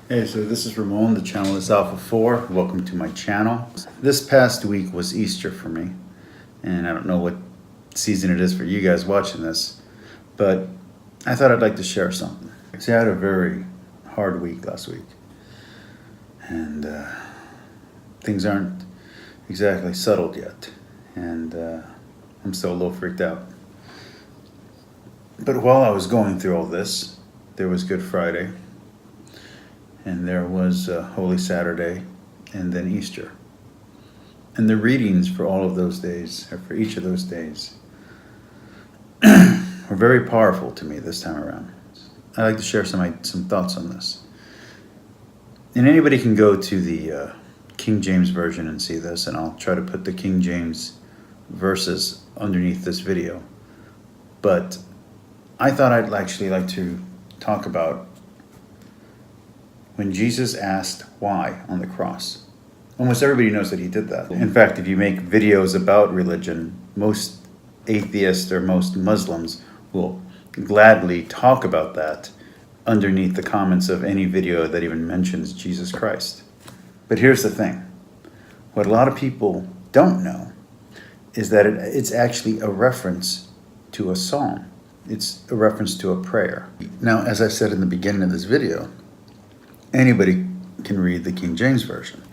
Hey, so this is Ramon. The channel is Alpha 4. Welcome to my channel. This past week was Easter for me, and I don't know what season it is for you guys watching this, but I thought I'd like to share something. See, I had a very hard week last week, and things aren't exactly settled yet, and I'm still a little freaked out. But while I was going through all this, there was Good Friday, and there was Holy Saturday, and then Easter. And the readings for all of those days, or for each of those days, were very powerful to me this time around. I'd like to share some thoughts on this. And anybody can go to the King James Version and see this, and I'll try to put the King James verses underneath this video. But I thought I'd actually like to talk about when Jesus asked why on the cross. Almost everybody knows that he did that. In fact, if you make videos about religion, most atheists or most Muslims will gladly talk about that underneath the comments of any video that even mentions Jesus Christ. But here's the thing. What a lot of people don't know is that it's actually a reference to a psalm. It's a reference to a prayer. Now, as I said in the beginning of this video, anybody can read the King James Version.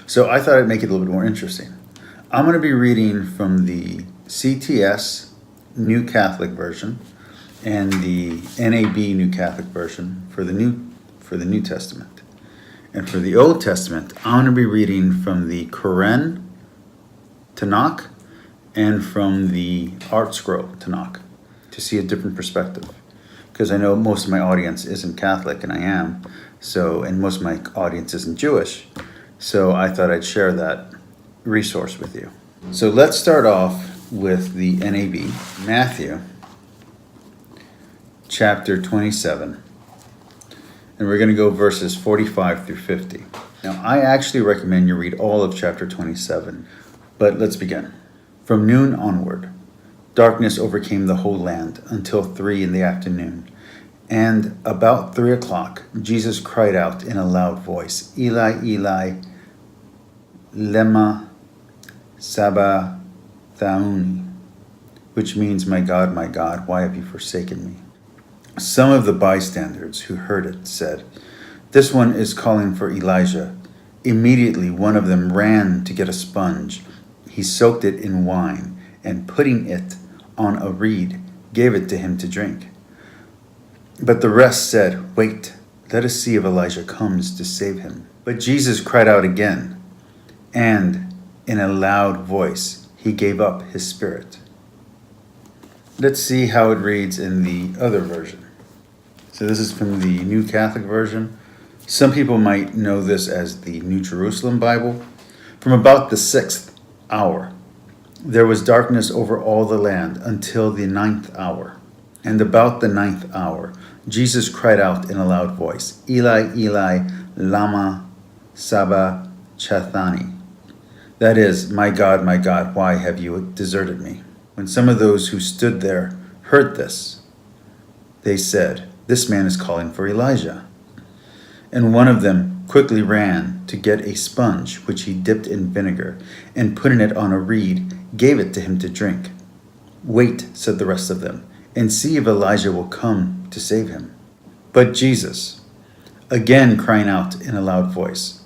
So I thought I'd make it a little bit more interesting. I'm going to be reading from the CTS New Catholic Version and the NAB New Catholic Version for the New Testament. And for the Old Testament, I'm going to be reading from the Quran Tanakh and from the Art Scroll Tanakh to see a different perspective. Because I know most of my audience isn't Catholic, and I am. And most of my audience isn't Jewish. So I thought I'd share that resource with you. So let's start off with the NAB, Matthew, chapter 27. And we're going to go verses 45 through 50. Now, I actually recommend you read all of chapter 27. But let's begin. From noon onward, darkness overcame the whole land until 3 p.m. And about 3 o'clock, Jesus cried out in a loud voice, Eli, Eli, lama sabachthani, which means, my God, why have you forsaken me? Some of the bystanders who heard it said, this one is calling for Elijah. Immediately one of them ran to get a sponge. He soaked it in wine, and putting it on a reed, gave it to him to drink. But the rest said, wait, let us see if Elijah comes to save him. But Jesus cried out again, and in a loud voice, he gave up his spirit. Let's see how it reads in the other version. So this is from the New Catholic Version. Some people might know this as the New Jerusalem Bible. From about the 6th hour, there was darkness over all the land until the 9th hour. And about the 9th hour, Jesus cried out in a loud voice, Eli, Eli, lama sabachthani. That is, my God, why have you deserted me? When some of those who stood there heard this, they said, this man is calling for Elijah. And one of them quickly ran to get a sponge, which he dipped in vinegar, and putting it on a reed, gave it to him to drink. Wait, said the rest of them, and see if Elijah will come to save him. But Jesus, again crying out in a loud voice,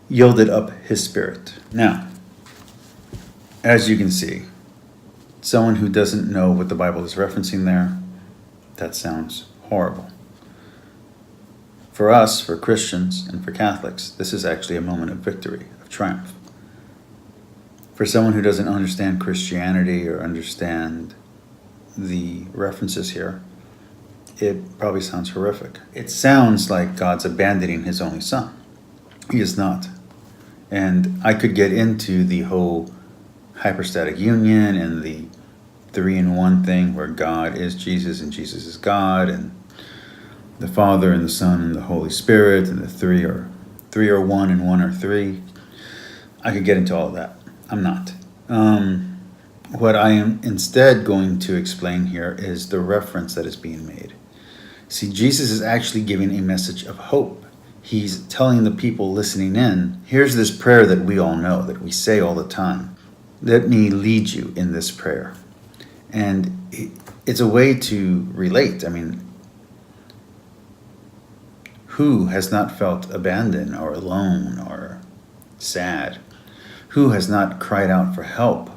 yielded up his spirit. Now, as you can see, someone who doesn't know what the Bible is referencing there, that sounds horrible. For us, for Christians, and for Catholics, this is actually a moment of victory, of triumph. For someone who doesn't understand Christianity or understand the references here, it probably sounds horrific. It sounds like God's abandoning his only son. He is not. And I could get into the whole hypostatic union and the 3-in-1 thing where God is Jesus and Jesus is God, and the Father and the Son and the Holy Spirit, and the three are one and one are three. I could get into all of that. I'm not. What I am instead going to explain here is the reference that is being made. See, Jesus is actually giving a message of hope. He's telling the people listening in, here's this prayer that we all know, that we say all the time. Let me lead you in this prayer. And it's a way to relate. I mean, who has not felt abandoned or alone or sad? Who has not cried out for help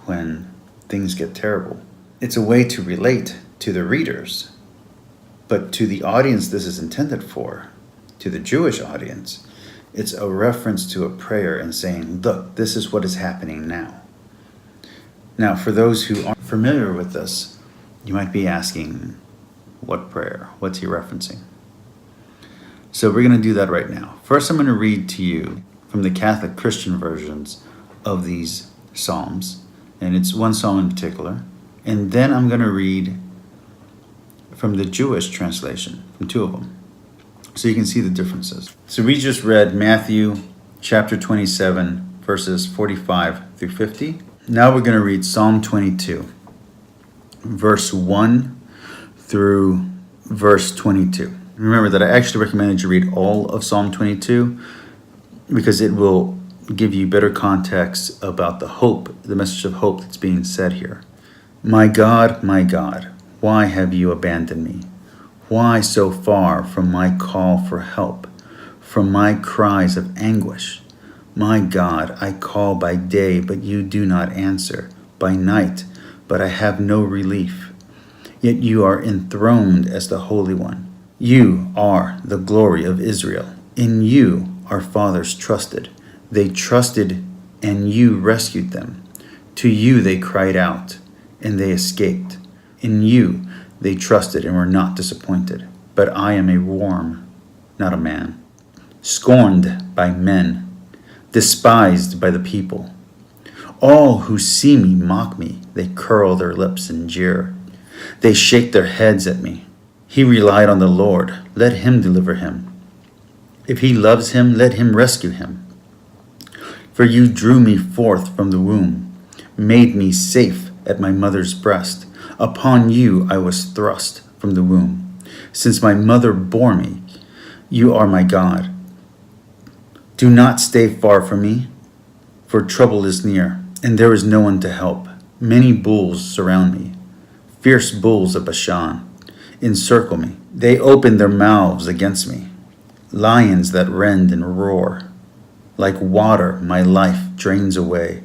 when things get terrible? It's a way to relate to the readers. But to the audience this is intended for, to the Jewish audience, it's a reference to a prayer and saying, look, this is what is happening now. Now, for those who aren't familiar with this, you might be asking, what prayer? What's he referencing? So we're going to do that right now. First, I'm going to read to you from the Catholic Christian versions of these Psalms, and it's one psalm in particular. And then I'm going to read from the Jewish translation, from two of them, so you can see the differences. So we just read Matthew chapter 27, verses 45 through 50. Now we're going to read Psalm 22, verse 1 through verse 22. Remember that I actually recommended you read all of Psalm 22 because it will give you better context about the hope, the message of hope that's being said here. My God, why have you abandoned me? Why so far from my call for help, from my cries of anguish? My God, I call by day, but you do not answer, by night, but I have no relief. Yet you are enthroned as the Holy One. You are the glory of Israel. In you our fathers trusted. They trusted, and you rescued them. To you they cried out, and they escaped. In you they trusted and were not disappointed. But I am a worm, not a man, scorned by men, despised by the people. All who see me mock me. They curl their lips and jeer. They shake their heads at me. He relied on the Lord. Let him deliver him. If he loves him, let him rescue him. For you drew me forth from the womb, made me safe at my mother's breast. Upon you I was thrust from the womb. Since my mother bore me, you are my God. Do not stay far from me, for trouble is near, and there is no one to help. Many bulls surround me, fierce bulls of Bashan encircle me. They open their mouths against me, lions that rend and roar. Like water, my life drains away.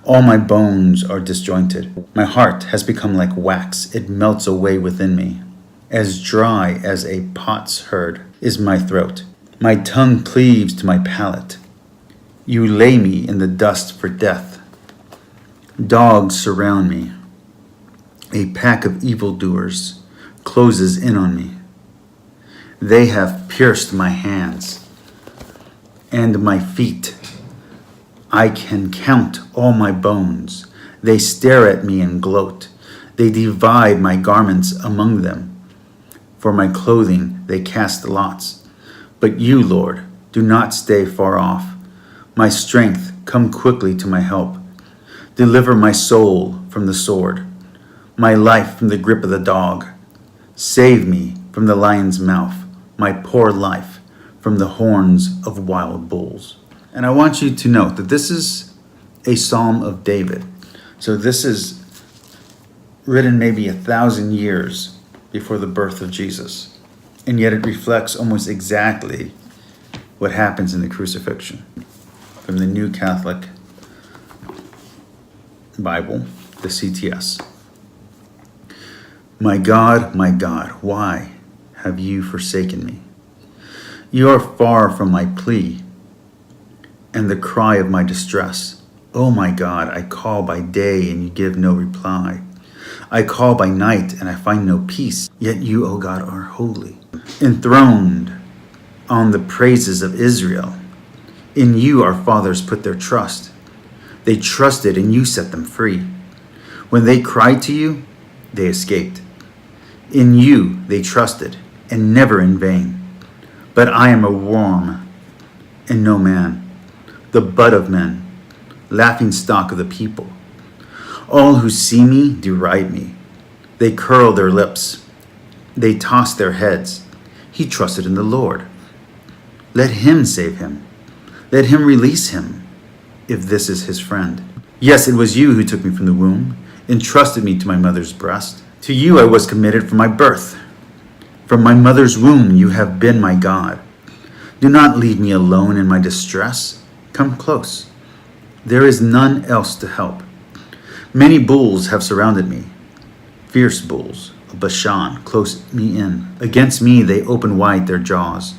All my bones are disjointed. My heart has become like wax. It melts away within me. As dry as a potsherd is my throat. My tongue cleaves to my palate. You lay me in the dust for death. Dogs surround me. A pack of evildoers closes in on me. They have pierced my hands and my feet. I can count all my bones. They stare at me and gloat. They divide my garments among them. For my clothing they cast lots. But you, Lord, do not stay far off. My strength, come quickly to my help. Deliver my soul from the sword, my life from the grip of the dog. Save me from the lion's mouth, my poor life from the horns of wild bulls. And I want you to note that this is a Psalm of David. So this is written maybe 1,000 years before the birth of Jesus. And yet it reflects almost exactly what happens in the crucifixion. From the New Catholic Bible, the CTS. My God, why have you forsaken me? You are far from my plea and the cry of my distress. Oh my God, I call by day and you give no reply. I call by night and I find no peace. Yet you, O God, are holy, enthroned on the praises of Israel. In you our fathers put their trust. They trusted and you set them free. When they cried to you, they escaped. In you they trusted, and never in vain. But I am a worm and no man, the butt of men, laughing stock of the people. All who see me deride me. They curl their lips. They toss their heads. He trusted in the Lord. Let him save him. Let him release him, if this is his friend. Yes, it was you who took me from the womb, entrusted me to my mother's breast. To you I was committed from my birth. From my mother's womb you have been my God. Do not leave me alone in my distress. Come close. There is none else to help. Many bulls have surrounded me. Fierce bulls of Bashan close me in. Against me they open wide their jaws,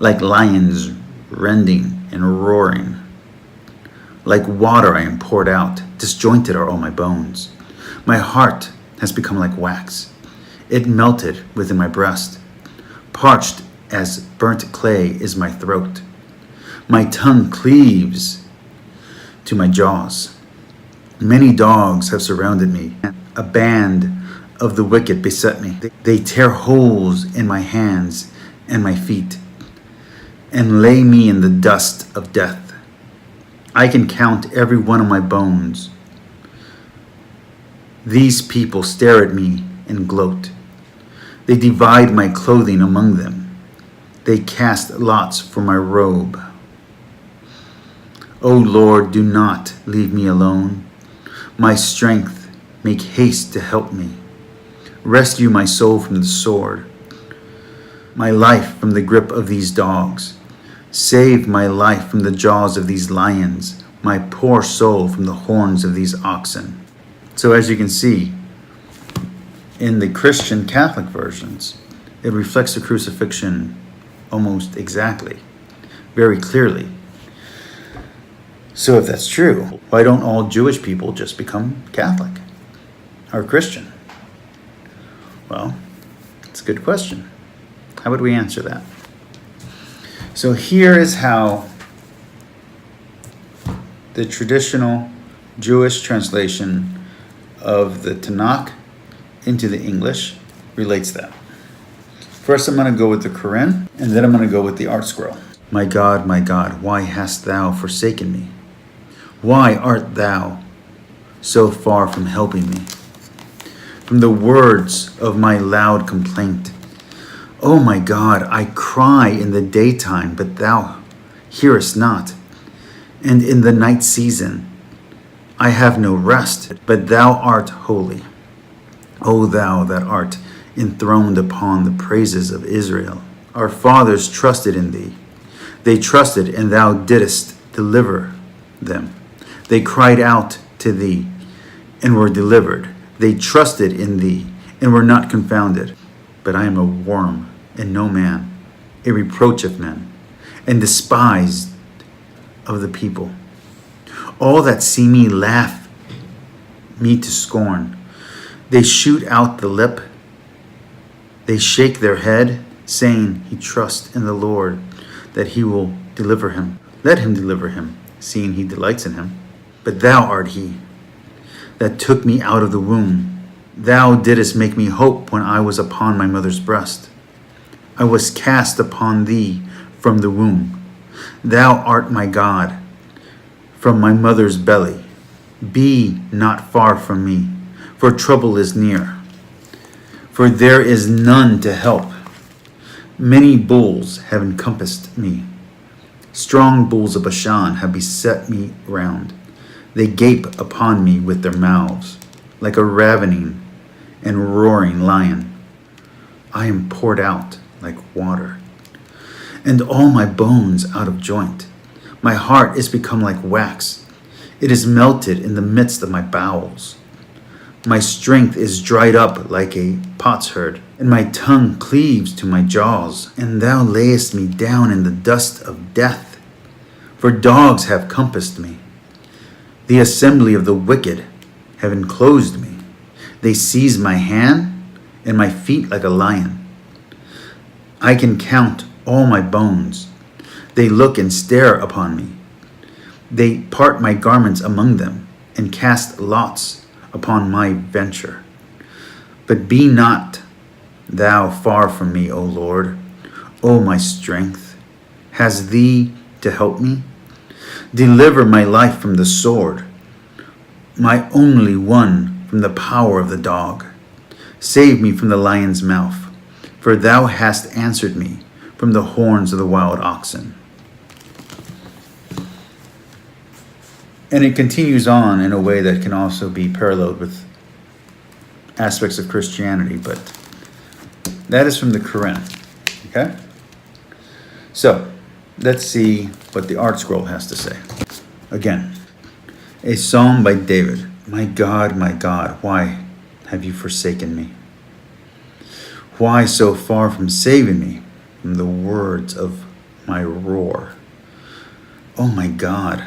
like lions rending and roaring. Like water I am poured out. Disjointed are all my bones. My heart has become like wax. It melted within my breast. Parched as burnt clay is my throat. My tongue cleaves to my jaws. Many dogs have surrounded me. A band of the wicked beset me. They tear holes in my hands and my feet and lay me in the dust of death. I can count every one of my bones. These people stare at me and gloat. They divide my clothing among them. They cast lots for my robe. O Lord, do not leave me alone. My strength, make haste to help me. Rescue my soul from the sword, my life from the grip of these dogs. Save my life from the jaws of these lions, my poor soul from the horns of these oxen. So as you can see, in the Christian Catholic versions, it reflects the crucifixion almost exactly, very clearly. So if that's true, why don't all Jewish people just become Catholic or Christian? Well, it's a good question. How would we answer that? So here is how the traditional Jewish translation of the Tanakh into the English relates that. First, I'm going to go with the Quran, and then I'm going to go with the Art Scroll. My God, why hast thou forsaken me? Why art thou so far from helping me? From the words of my loud complaint, O my God, I cry in the daytime, but thou hearest not. And in the night season, I have no rest, but thou art holy. O thou that art enthroned upon the praises of Israel. Our fathers trusted in thee. They trusted, and thou didst deliver them. They cried out to thee, and were delivered. They trusted in thee, and were not confounded. But I am a worm, and no man, a reproach of men, and despised of the people. All that see me laugh me to scorn. They shoot out the lip. They shake their head, saying, He trusts in the Lord, that he will deliver him. Let him deliver him, seeing he delights in him. But thou art he that took me out of the womb. Thou didst make me hope when I was upon my mother's breast. I was cast upon thee from the womb. Thou art my God from my mother's belly. Be not far from me, for trouble is near. For there is none to help. Many bulls have encompassed me. Strong bulls of Bashan have beset me round. They gape upon me with their mouths, like a ravening and roaring lion. I am poured out like water, and all my bones out of joint. My heart is become like wax. It is melted in the midst of my bowels. My strength is dried up like a potsherd, and my tongue cleaves to my jaws. And thou layest me down in the dust of death, for dogs have compassed me. The assembly of the wicked have inclosed me. They seize my hand and my feet like a lion. I can count all my bones. They look and stare upon me. They part my garments among them and cast lots upon my venture. But be not thou far from me, O Lord, O my strength. Has thee to help me? Deliver my life from the sword, my only one from the power of the dog. Save me from the lion's mouth, for thou hast answered me from the horns of the wild oxen. And it continues on in a way that can also be paralleled with aspects of Christianity, but that is from the Quran. Okay? So, let's see what the art scroll has to say. Again, a psalm by David. My God, why have you forsaken me? Why so far from saving me from the words of my roar? Oh my God,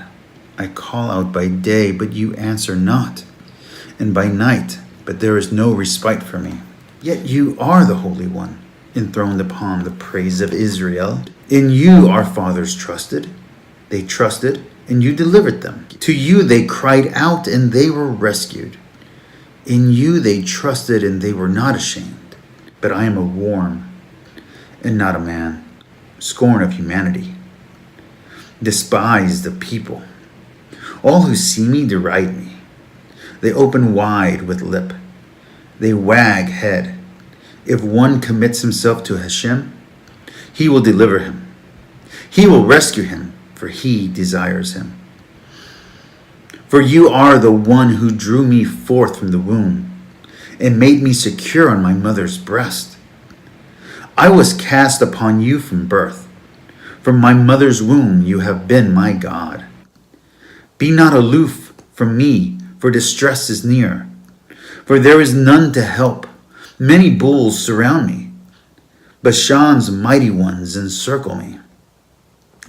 I call out by day, but you answer not, and by night, but there is no respite for me. Yet you are the Holy One, enthroned upon the praise of Israel. In you our fathers trusted. They trusted, and you delivered them. To you they cried out, and they were rescued. In you they trusted, and they were not ashamed. But I am a worm, and not a man, scorn of humanity, despised of people. All who see me deride me. They open wide with lip. They wag head. If one commits himself to Hashem, he will deliver him. He will rescue him, for he desires him. For you are the one who drew me forth from the womb and made me secure on my mother's breast. I was cast upon you from birth. From my mother's womb you have been my God. Be not aloof from me, for distress is near. For there is none to help. Many bulls surround me. Bashan's mighty ones encircle me.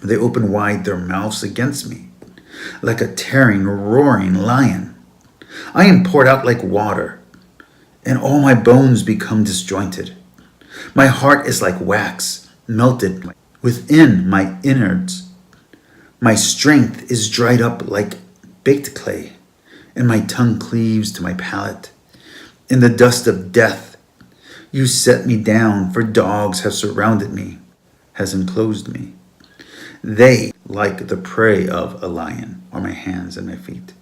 They open wide their mouths against me, like a tearing, roaring lion. I am poured out like water, and all my bones become disjointed. My heart is like wax, melted within my innards. My strength is dried up like baked clay, and my tongue cleaves to my palate. In the dust of death, you set me down, for dogs have surrounded me, has enclosed me. They, like the prey of a lion, are my hands and my feet.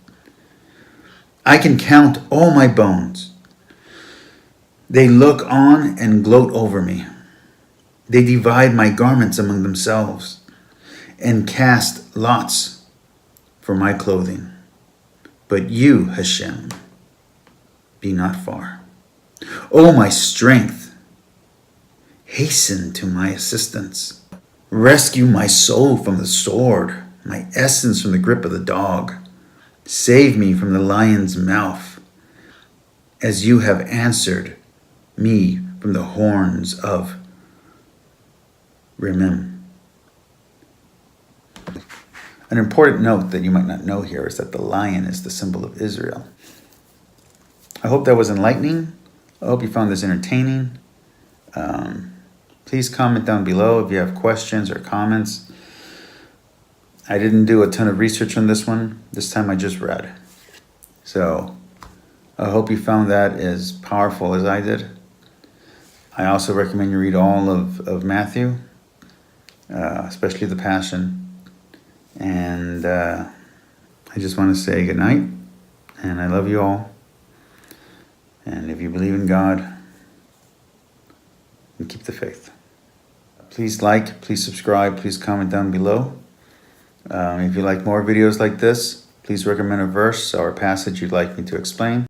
I can count all my bones. They look on and gloat over me. They divide my garments among themselves and cast lots for my clothing. But you, Hashem, be not far. O my strength, hasten to my assistance. Rescue my soul from the sword, my essence from the grip of the dog. Save me from the lion's mouth, as you have answered me from the horns of Remem. An important note that you might not know here is that the lion is the symbol of Israel. I hope that was enlightening. I hope you found this entertaining. Please comment down below if you have questions or comments. I didn't do a ton of research on this one. This time I just read. So I hope you found that as powerful as I did. I also recommend you read all of Matthew, especially the Passion. And I just want to say good night, and I love you all. And if you believe in God, and keep the faith. Please like, please subscribe, please comment down below. If you like more videos like this, please recommend a verse or a passage you'd like me to explain.